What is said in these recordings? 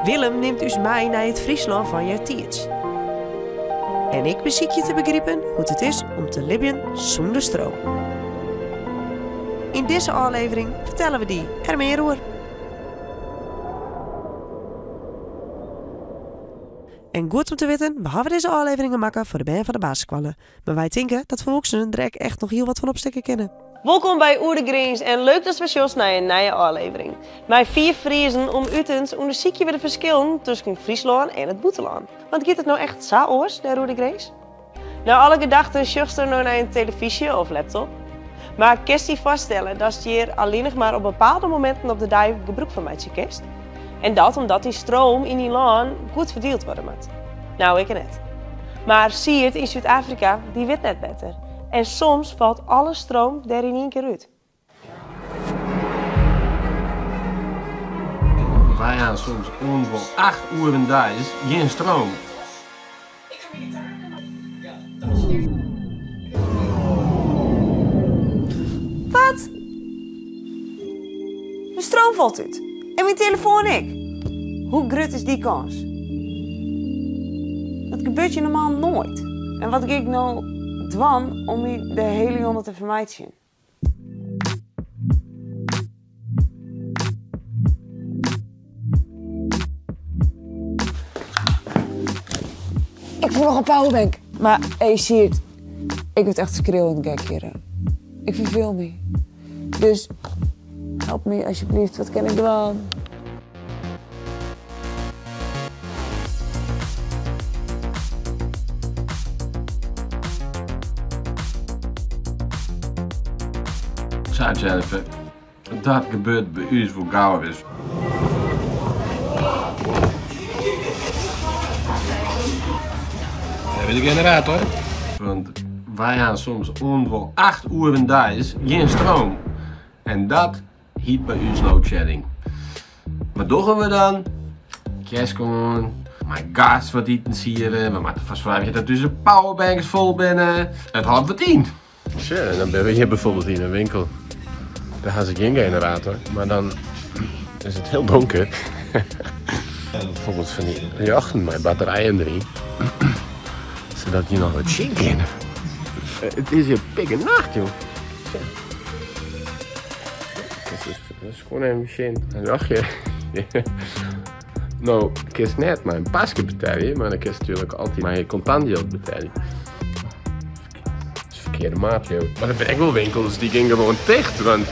Willem neemt us mee naar het Friesland van Jartiets. En ik beziek je te begrijpen hoe het is om te leven zonder stroom. In deze aflevering vertellen we die er meer over. En goed om te weten, we hebben deze afleveringen maken voor de band van de basisscholen. Maar wij denken dat volwassenen er echt nog heel wat van opsteken kennen. Welkom bij Oer de Greens en leuk dat we zoals naar een nieuwe aflevering. Mijn 4 Friesen om utens onderzoek je weer de verschillen tussen Friesland en het buitenland. Want gaat het nou echt zo oors, daar Oer de Greens? Nou, alle gedachten schucht er nou naar een televisie of laptop. Maar kerst je vaststellen dat je hier alleen nog maar op bepaalde momenten op de dag gebruik van maakt je kerst. En dat omdat die stroom in die land goed verdeeld worden moet. Nou, ik net. Maar zie het in Zuid-Afrika, die weet net beter. En soms valt alle stroom daar in één keer uit. Wij gaan soms ongeveer 8 uur en dag geen stroom. Wat? De stroom valt uit. En mijn telefoon ik. Hoe groot is die kans? Dat gebeurt je normaal nooit. En wat ik nou dwan om je de hele jongen te vermijden. Ik voel nog een powerbank. Maar je ziet, ik word echt schreeuwend gek hier. Ik verveel me. Dus help me alsjeblieft, wat kan ik doen? Zo Jennifer, dat gebeurt bij u voor gauw is. Hebben we de generator? Want wij gaan soms ongeveer 8 uur en dag geen stroom. En dat heet bij u loadshedding. Wat doen we dan? Kerst gewoon, mijn gas wat intensieren, we moeten verzorgen dat onze powerbanks vol binnen. Het had verdiend. Tja, dan ben je hier bijvoorbeeld in een winkel. Daar hebben ze geen generator, maar dan is het heel donker. Bijvoorbeeld van die jachten met batterijen erin. Zodat je nog wat zien kan. Het is hier pikke nacht, joh. Dat is gewoon een machine. Dan dacht je. Nou, ik kies net mijn paskebatterij, maar dan kies natuurlijk altijd mijn contantgeldbatterij. Dat is verkeerde maat, joh. Maar er zijn echt wel winkels die gingen gewoon dicht, want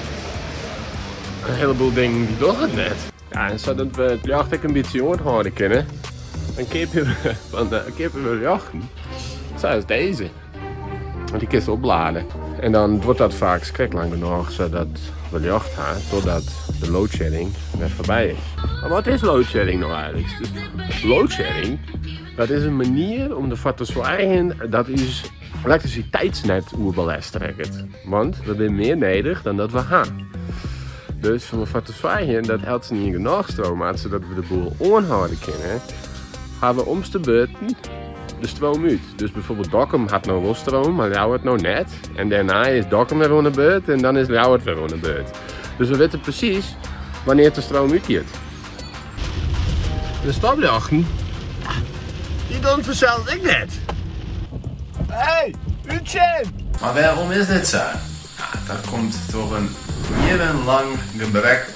een heleboel dingen die doen het net. Ja, en zodat we het jacht ook een beetje houden kunnen, dan kippen we jachten. Zoals deze. Want die kun je opladen. En dan wordt dat vaak schrikkelijk genoeg, zodat we jacht gaan, totdat de loadshedding net voorbij is. Maar wat is loadshedding nou eigenlijk? Dus loadshedding, dat is een manier om ervoor te zorgen dat je elektriciteitsnet oerbelast trekt. Want we hebben meer nodig dan dat we gaan. Dus om ervoor te zorgen dat het niet genoeg stroom had, zodat we de boel aanhouden kunnen, hebben we om de beurten de stroom uit. Dus bijvoorbeeld Dokkum had nou wel stroom, maar jou het nou net. En daarna is Dokkum weer aan de beurt en dan is jou het weer aan de beurt. Dus we weten precies wanneer de stroom uitgaat. De stopjachten, die doen vanzelf ik net. Hey, Utje! Maar waarom is dit zo? Ja, dat komt door een jarenlang gebrek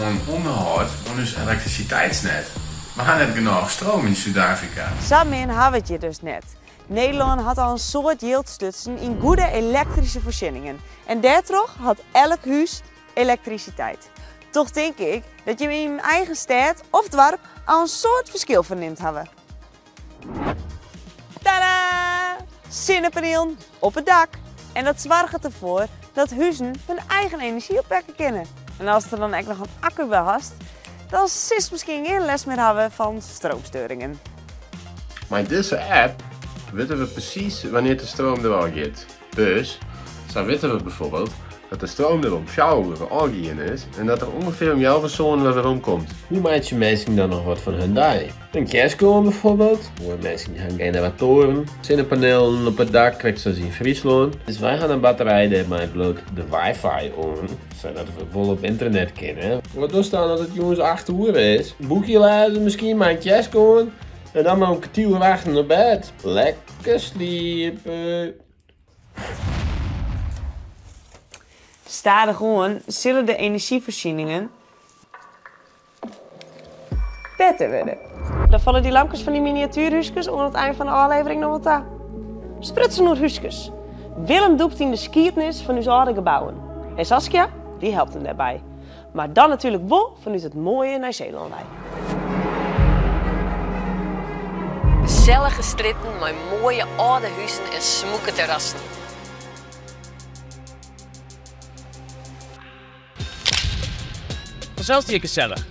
aan onderhoud van ons elektriciteitsnet. We hebben net genoeg stroom in Zuid-Afrika. Samen hebben we het je dus net. Nederland had al een soort yieldstutsen in goede elektrische voorzieningen. En daardoor had elk huis elektriciteit. Toch denk ik dat je in je eigen stad of dorp al een soort verschil verneemt hebben. Tadaa! Zonnepanelen op het dak. En dat zorgt ervoor dat huizen hun eigen energie opwekken kunnen. En als er dan ook nog een accu bij hast, dan zit misschien geen les meer hebben van stroomstoringen. Met deze app weten we precies wanneer de stroom er al gaat. Dus, zo weten we bijvoorbeeld dat de stroom er om 4 uur aangegaan is en dat er ongeveer om 11 zo'n weer omkomt. Hoe maakt je mensen dan nog wat van hun dag? Een kerstboom bijvoorbeeld, waar mensen gaan generatoren, zonnepanelen op het dak, krijgt zoals in Friesland. Dus wij gaan een batterij die maar bloot de wifi on, zodat we volop internet kunnen. Wat doet staan dat het jongens 8 uur is? Een boekje lezen, misschien maar een kerstboom en dan maar een kwartier wachten naar bed. Lekker sliepen. Stadig gewoon zullen de energievoorzieningen beter worden. Dan vallen die lampjes van die miniatuurhuisjes onder het eind van de aflevering nog wat aan. Sprutsen door huisjes. Willem doept in de skiertnis van uw oude gebouwen. En Saskia, die helpt hem daarbij. Maar dan natuurlijk wel vanuit het mooie Nieuw-Zeeland. Gezellige stritten met mooie oude huizen en smoeke terrassen. Vanzelfs die gezellig.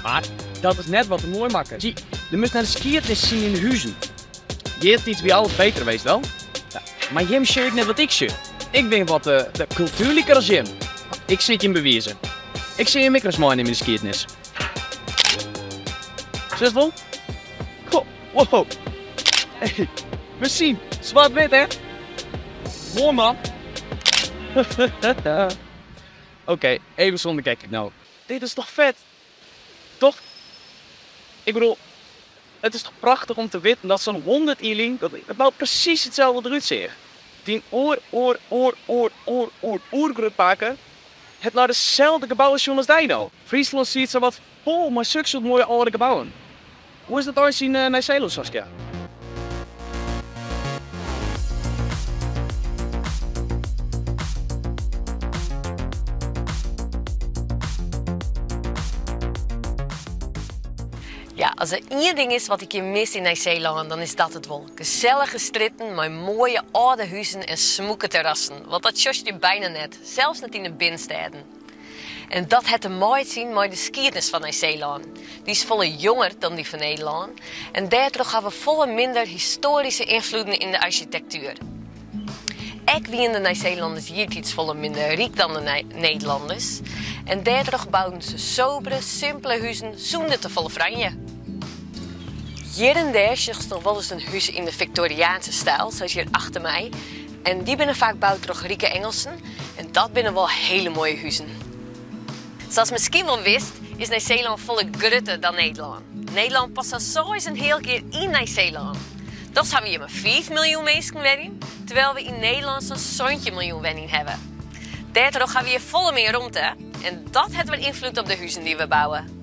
Maar dat is net wat het mooi maakt. Zie, je moet naar de skiertnis zien in de huizen. Je hebt iets bij alles beter geweest dan. Ja, maar Jim shirt net wat ik shirt. Ik ben wat de cultuurlijker als Jim. Ik zit je bewijzen. Ik zie je micro's mooi in de skiertnis. Zes wel? Goh, wow. Hey, we zien. Zwart-wit, hè? Mooi, man. Oké, even zonder kijk ik nou. Dit is toch vet? Toch? Ik bedoel, het is toch prachtig om te weten dat zo'n 100 ieling, dat nou precies hetzelfde eruit ziet. Die oergrut pakken, het naar dezelfde gebouwen als Dino. Friesland ziet zo wat vol met zulke mooie oude gebouwen. Hoe is dat ooit in Nieuw-Zeeland, Saskia? Ja, als er één ding is wat ik je mis in Nieuw-Zeeland, dan is dat het wel. Gezellige stritten met mooie oude huizen en smoeke terrassen. Want dat sjost je bijna net, zelfs niet in de binnensteden. En dat het er mooi zien met de skiertnis van Nieuw-Zeeland. Die is volle jonger dan die van Nederland. En daardoor gaan we volle minder historische invloeden in de architectuur. Ik wie in de Nieuw-Zeelanders hier iets volle minder rijk dan de Nederlanders. En daardoor bouwen ze sobere, simpele huizen zonder te volle franje. Hier en daar zie je nog wel eens een huis in de Victoriaanse stijl, zoals hier achter mij. En die binnen vaak bouwd door rieke Engelsen. En dat binnen wel hele mooie huizen. Zoals je misschien wel wist, is Nieuw-Zeeland volle grutter dan Nederland. Nederland past al zo eens een heel keer in Nieuw-Zeeland. Dat hebben we hier maar 5 miljoen mensen wennen, terwijl we in Nederland zo'n 7 miljoen wennen hebben. Daardoor gaan we hier volle meer ruimte en dat heeft wel invloed op de huizen die we bouwen.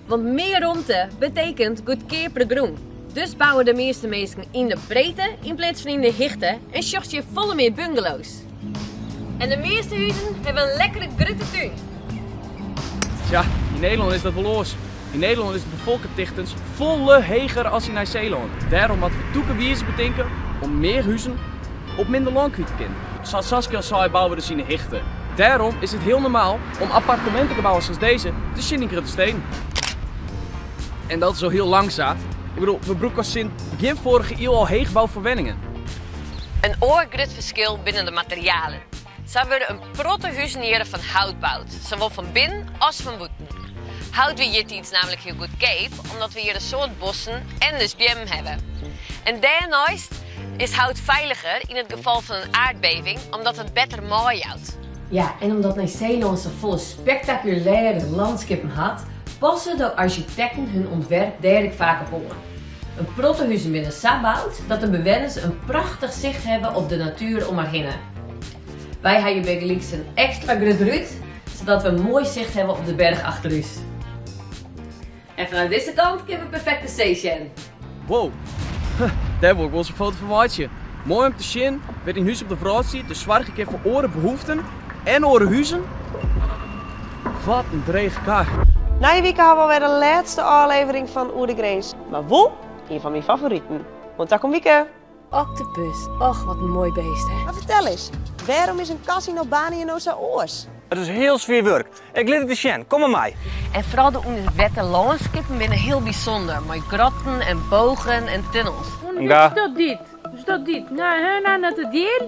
Want meer ruimte betekent goedkoper groen. Dus bouwen de meeste mensen in de breedte in plaats van in de hichte en zocht je volle meer bungalows. En de meeste huizen hebben een lekkere grote tuin. Ja, in Nederland is dat wel los. In Nederland is de bevolkingsdichtheid volle heger als in Nieuw-Zeeland. Daarom hadden we toegewezen bedenken om meer huizen op minder land te kennen. Zoals Saskia zei, bouwen we dus in de hichten. Daarom is het heel normaal om appartementen te bouwen zoals deze te zien in grote steen. En dat is zo heel langzaam. Ik bedoel, we broeken sinds begin vorige eeuw al heegbouwverwenningen. Een oorgroot verschil binnen de materialen. Zo worden een protte huizen hier van hout bouwd, zowel van binnen als van buiten. Hout we hier iets namelijk heel goedkoop, omdat we hier een soort bossen en dus bjem hebben. En daarnaast is hout veiliger in het geval van een aardbeving, omdat het beter mooi houdt. Ja, en omdat Nieuw-Zeeland zo volle spectaculaire landschappen had, passen de architecten hun ontwerp dergelijk vaak op aan. Een protte huizen binnen sabouwt dat de bewoners een prachtig zicht hebben op de natuur om haar heen. Wij hebben bij Gelieks een extra groot ruit, zodat we een mooi zicht hebben op de berg achter ons. En vanuit deze kant kunnen we perfecte zee zien. Wow, daar wil ik wel eens een foto van maatje. Mooi om te zien, werd in huis op de vrouw ziet, dus zorg ik even voor orenbehoeften en orenhuizen. Wat een dreig kar. Na je week hebben we weer de laatste aflevering van Oer de Grens. Maar wel een van mijn favorieten. Want daar komt Wieke. Octopus, och wat een mooi beest hè. Maar vertel eens, waarom is een kas in Albanië nou zo oors? Het is heel sfeer werk. Ik leer het te zien. Kom maar mij. En vooral de onwette landschappen binnen heel bijzonder. Met grotten en bogen en tunnels. Is dat dit? Is dat dit? Nou, net het dier.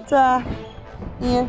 Hier.